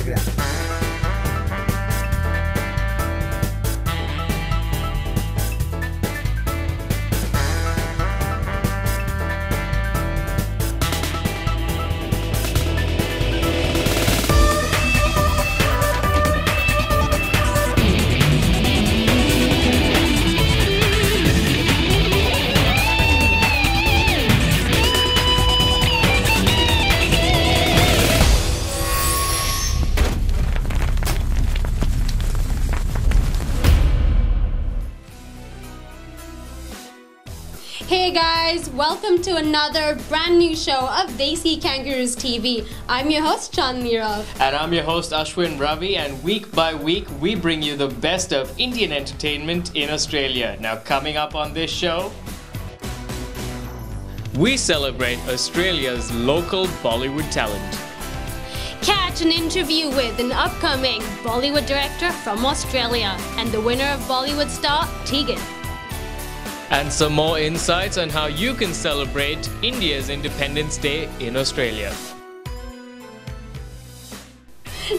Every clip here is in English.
Instagram. Hey guys, welcome to another brand new show of Desi Kangaroos TV. I'm your host Chandni Rao. And I'm your host Ashwin Ravi, and week by week we bring you the best of Indian entertainment in Australia. Now coming up on this show, we celebrate Australia's local Bollywood talent. Catch an interview with an upcoming Bollywood director from Australia and the winner of Bollywood star Tegan. And some more insights on how you can celebrate India's Independence Day in Australia.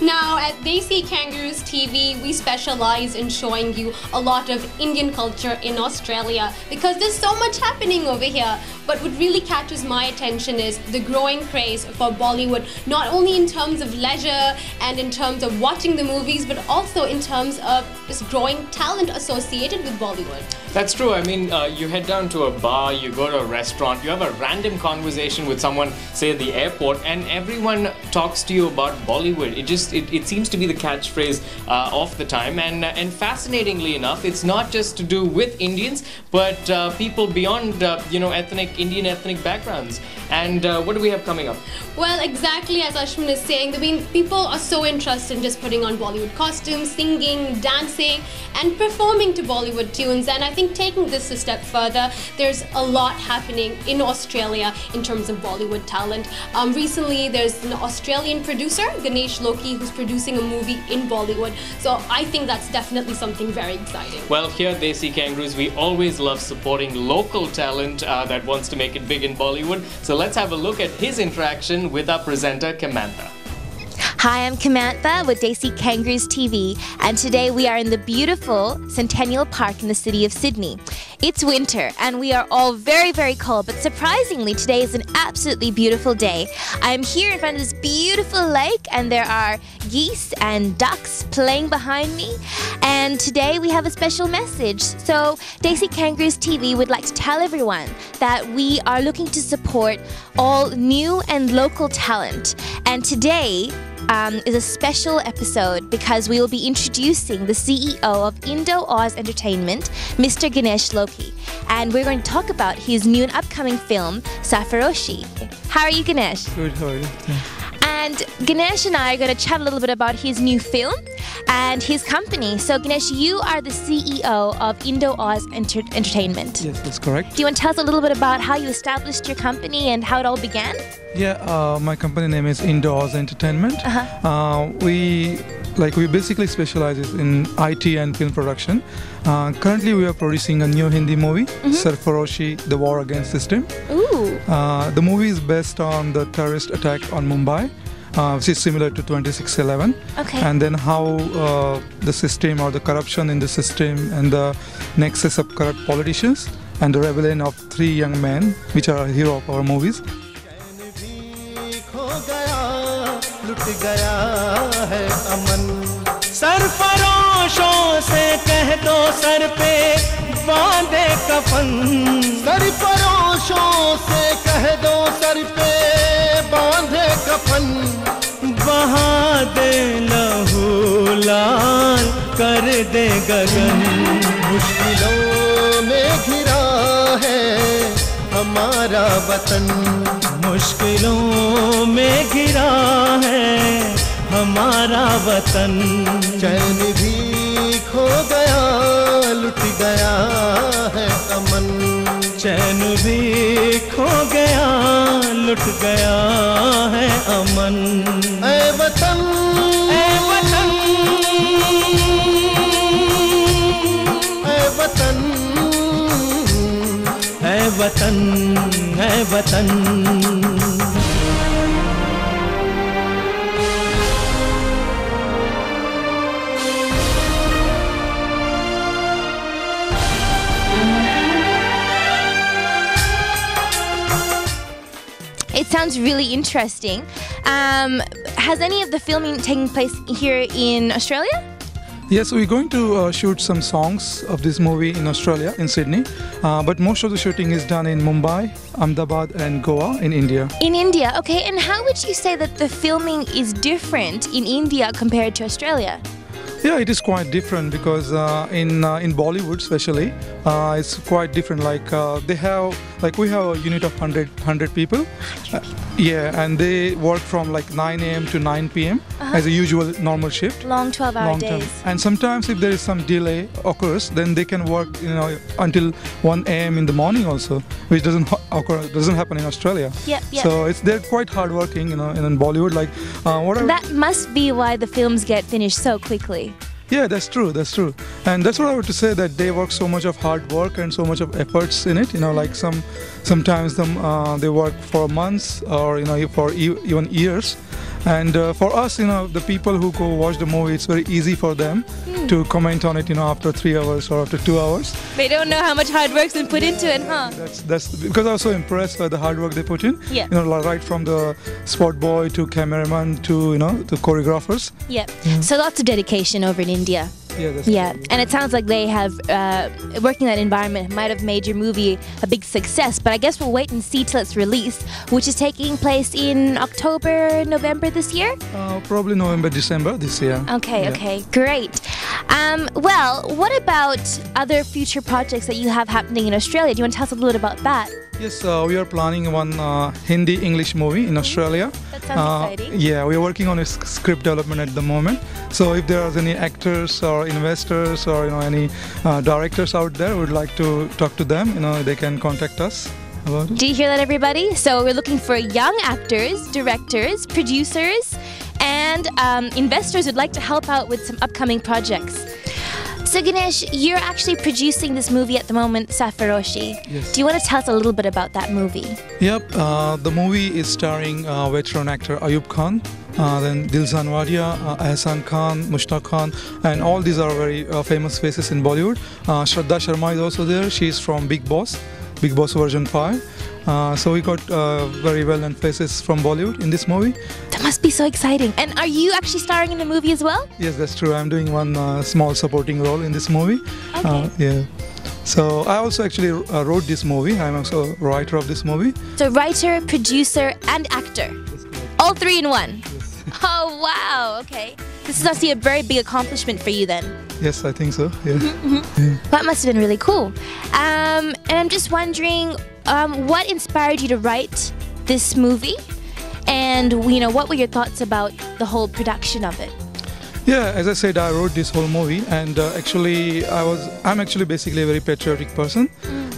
Now at Desi Kangaroos TV, we specialize in showing you a lot of Indian culture in Australia because there's so much happening over here. But what really catches my attention is the growing craze for Bollywood, not only in terms of leisure and in terms of watching the movies, but also in terms of this growing talent associated with Bollywood. That's true. I mean, you head down to a bar, you go to a restaurant, you have a random conversation with someone, say at the airport, and everyone talks to you about Bollywood. It seems to be the catchphrase of the time, and fascinatingly enough, it's not just to do with Indians, but people beyond Indian ethnic backgrounds. And what do we have coming up? Well, exactly as Ashwin is saying, I mean, people are so interested in just putting on Bollywood costumes, singing, dancing, and performing to Bollywood tunes. And I think taking this a step further, there's a lot happening in Australia in terms of Bollywood talent. Recently, there's an Australian producer, Ganesh Loke, who's producing a movie in Bollywood. So I think that's definitely something very exciting. Well, here at Desi Kangaroos, we always love supporting local talent that wants to make it big in Bollywood. So let's have a look at his interaction with our presenter, Kamantha. Hi, I'm Kamantha with Desi Kangaroos TV, and today we are in the beautiful Centennial Park in the city of Sydney. It's winter and we are all very, very cold, but surprisingly today is an absolutely beautiful day. I'm here in front of this beautiful lake and there are geese and ducks playing behind me, and today we have a special message. So Desi Kangaroos TV would like to tell everyone that we are looking to support all new and local talent, and today is a special episode because we will be introducing the CEO of Indo Aus Entertainment, Mr. Ganesh Loke, and we're going to talk about his new and upcoming film, Sarfaroshi. How are you, Ganesh? Good, how are you? And Ganesh and I are going to chat a little bit about his new film and his company. So Ganesh, you are the CEO of Indo Aus Entertainment. Yes, that's correct. Do you want to tell us a little bit about how you established your company and how it all began? Yeah, my company name is Indo Aus Entertainment. We basically specialize in IT and film production. Currently, we are producing a new Hindi movie, Sarfaroshi, The War Against System. Ooh. The movie is based on the terrorist attack on Mumbai, which is similar to 26/11. Okay. And then how the system or the corruption in the system and the nexus of corrupt politicians and the rebellion of three young men, which are a hero of our movies. लुट गया है अमन सरफरोशों से कह दो sir पे बांधे कफन सरफरोशों से कह दो सर पे बांधे कफन बहा दे लहू लाल कर दे गगन मुश्किलों में घिरा है हमारा वतन मुश्किलों में घिरा है हमारा वतन चैन भी खो गया लुट गया है अमन चैन भी खो गया लुट गया है अमन ऐ वतन ऐ वतन ऐ वतन ऐ वतन ऐ वतन sounds really interesting. Has any of the filming taken place here in Australia? Yes, we're going to shoot some songs of this movie in Australia, in Sydney. But most of the shooting is done in Mumbai, Ahmedabad and Goa in India. In India, okay. And how would you say that the filming is different in India compared to Australia? Yeah, it is quite different because in Bollywood especially, it's quite different. We have a unit of 100 people. Yeah, and they work from like 9 a.m. to 9 p.m. As a usual normal shift. Long 12-hour days. Term. And sometimes if there is some delay occurs, then they can work, until 1 a.m. in the morning also, which doesn't happen in Australia. Yep. So they're quite hardworking, in Bollywood. That must be why the films get finished so quickly. Yeah, that's true. And that's what I would to say, that they work so much of hard work and so much of efforts in it. Sometimes they work for months or for even years. And for us, the people who go watch the movie, it's very easy for them to comment on it, after 3 hours or after 2 hours. They don't know how much hard work's been put into it, huh? That's because I was so impressed by the hard work they put in. Yeah. Right from the spot boy to cameraman to the choreographers. Yeah. So lots of dedication over in India. Yeah, and it sounds like they have, working in that environment might have made your movie a big success, but I guess we'll wait and see till it's released, which is taking place in October, November this year? Probably November, December this year. Okay, great. Well, what about other future projects that you have happening in Australia? Do you want to tell us a little bit about that? Yes, we are planning one Hindi-English movie in Australia. That sounds exciting. Yeah, we are working on a script development at the moment. So if there are any actors or investors or any directors out there who would like to talk to them, they can contact us about it. Do you hear that, everybody? So we're looking for young actors, directors, producers, and investors who'd like to help out with some upcoming projects. So Ganesh, you're actually producing this movie at the moment, Sarfaroshi. Yes. Do you want to tell us a little bit about that movie? Yep, the movie is starring veteran actor Ayub Khan, then Dilzan Wadia, Ahsan Khan, Mushtaq Khan, and all these are very famous faces in Bollywood. Shraddha Sharma is also there. She's from Big Boss version 5. So we got very well-known faces from Bollywood in this movie. That must be so exciting. And are you actually starring in the movie as well? Yes, that's true. I'm doing one small supporting role in this movie. Okay. Yeah. So I also actually wrote this movie. I'm also a writer of this movie. So writer, producer, and actor. All three in one. Yes. Oh, wow. Okay. This is actually a very big accomplishment for you then. Yes, I think so. Yeah. That must have been really cool. And I'm just wondering, what inspired you to write this movie? And what were your thoughts about the whole production of it? Yeah, as I said, I wrote this whole movie, and I'm actually basically a very patriotic person,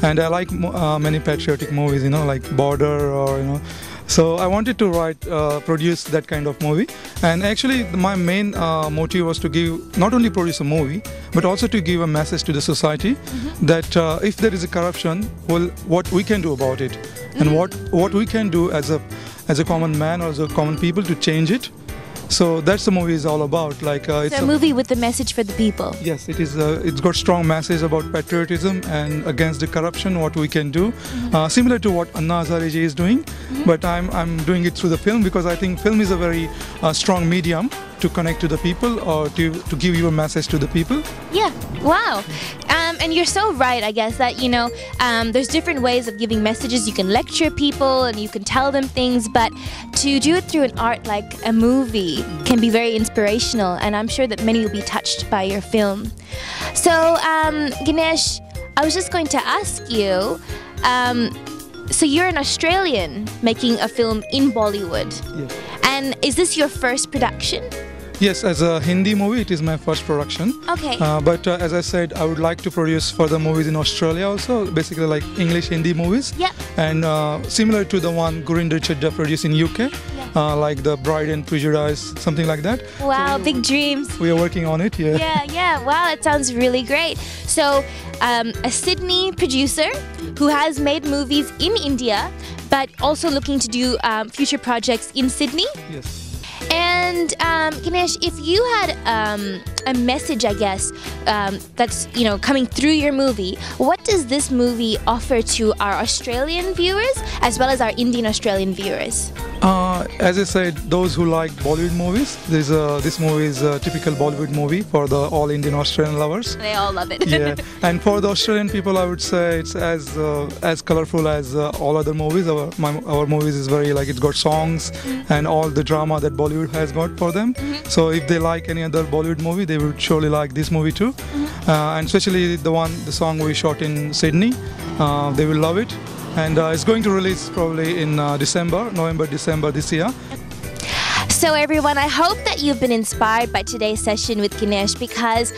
and I like many patriotic movies, like Border or So I wanted to produce that kind of movie, and actually my main motive was to not only produce a movie, but also to give a message to the society that if there is a corruption, well, what we can do about it, and what we can do as a common man or as a common people to change it. So that's the movie is all about. It's a movie with a message for the people. Yes, it is. It's got strong message about patriotism and against the corruption. What we can do, similar to what Anna Hazare ji is doing, but I'm doing it through the film because I think film is a very strong medium to connect to the people or to give your message to the people. Yeah. Wow. And you're so right, I guess, that there's different ways of giving messages. You can lecture people and you can tell them things, but to do it through an art like a movie can be very inspirational, and I'm sure that many will be touched by your film. So, Ganesh, I was just going to ask you, so you're an Australian making a film in Bollywood. Yes. And is this your first production? Yes, as a Hindi movie, it is my first production. Okay. But as I said, I would like to produce further movies in Australia also, basically like English Hindi movies. Yep. And similar to the one Gurinder Chadha produced in UK, like The Bride and Prejudice, something like that. Wow, so big dreams. We are working on it, yeah. Yeah. Wow, it sounds really great. So, a Sydney producer who has made movies in India, but also looking to do future projects in Sydney. Yes. And And Ganesh, if you had a message, I guess, that's coming through your movie, what does this movie offer to our Australian viewers as well as our Indian Australian viewers? As I said, those who like Bollywood movies, this movie is a typical Bollywood movie for the all Indian Australian lovers. They all love it. Yeah, and for the Australian people, I would say it's as colorful as all other movies. Our movies is very it's got songs and all the drama that Bollywood has got for them. So if they like any other Bollywood movie, they would surely like this movie too. And especially the song we shot in Sydney, they will love it. And it's going to release probably in November, December this year. So everyone, I hope that you've been inspired by today's session with Ganesh, because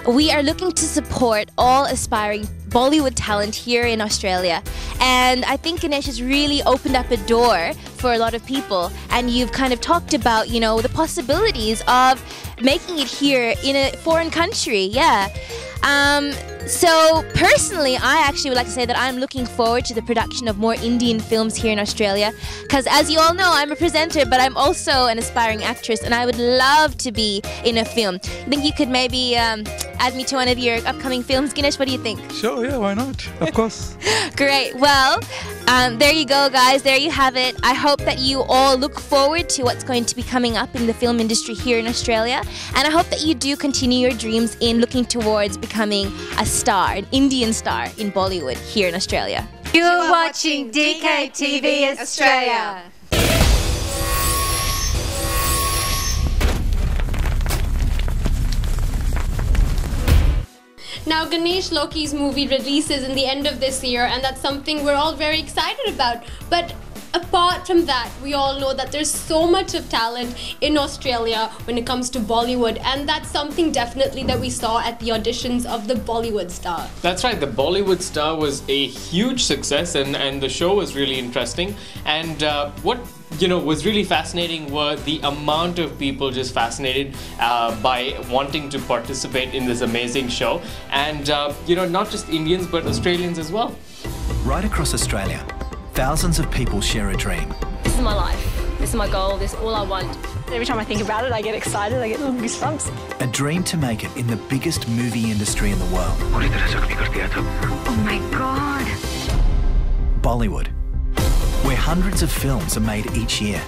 we are looking to support all aspiring Bollywood talent here in Australia. And I think Ganesh has really opened up a door for a lot of people. And you've kind of talked about, the possibilities of making it here in a foreign country. Yeah. So personally, I actually would like to say that I'm looking forward to the production of more Indian films here in Australia, because as you all know, I'm a presenter, but I'm also an aspiring actress, and I would love to be in a film. I think you could maybe add me to one of your upcoming films, Ganesh. What do you think? Sure, yeah, why not? Of course. Great. Well, there you go, guys. There you have it. I hope that you all look forward to what's going to be coming up in the film industry here in Australia, and I hope that you do continue your dreams in looking towards becoming a star, an Indian star in Bollywood here in Australia. You're watching DKTV Australia. Now, Ganesh Loke's movie releases in the end of this year, and that's something we're all very excited about. But apart from that, we all know that there's so much of talent in Australia when it comes to Bollywood, and that's something definitely that we saw at the auditions of the Bollywood Star. That's right, the Bollywood Star was a huge success, and the show was really interesting. And what was really fascinating were the amount of people just fascinated by wanting to participate in this amazing show, and not just Indians but Australians as well. Right across Australia, thousands of people share a dream. This is my life. This is my goal. This is all I want. Every time I think about it, I get excited. I get little goosebumps. A dream to make it in the biggest movie industry in the world. Oh my God. Bollywood, where hundreds of films are made each year.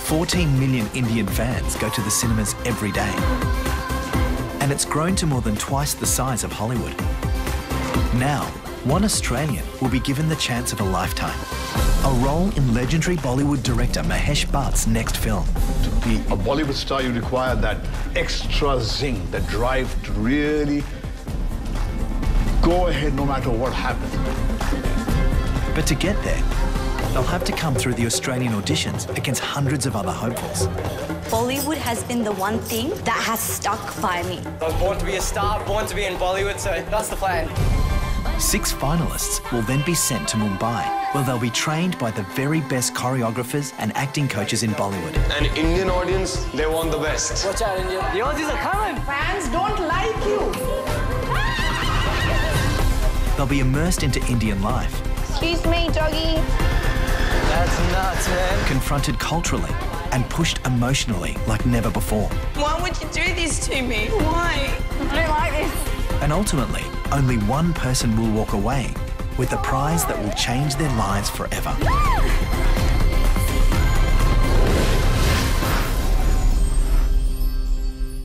14 million Indian fans go to the cinemas every day. And it's grown to more than twice the size of Hollywood. Now, one Australian will be given the chance of a lifetime. A role in legendary Bollywood director Mahesh Bhatt's next film. To be a Bollywood star, you require that extra zing, that drive to really go ahead no matter what happens. But to get there, they'll have to come through the Australian auditions against hundreds of other hopefuls. Bollywood has been the one thing that has stuck by me. I was born to be a star, born to be in Bollywood, so that's the plan. 6 finalists will then be sent to Mumbai, where they'll be trained by the very best choreographers and acting coaches in Bollywood. An Indian audience, they want the best. Watch out, India. The Aussies are coming. Fans don't like you. They'll be immersed into Indian life. Excuse me, doggy. That's nuts, man. Confronted culturally and pushed emotionally like never before. Why would you do this to me? Why? I don't like this. And ultimately, only one person will walk away with the prize that will change their lives forever.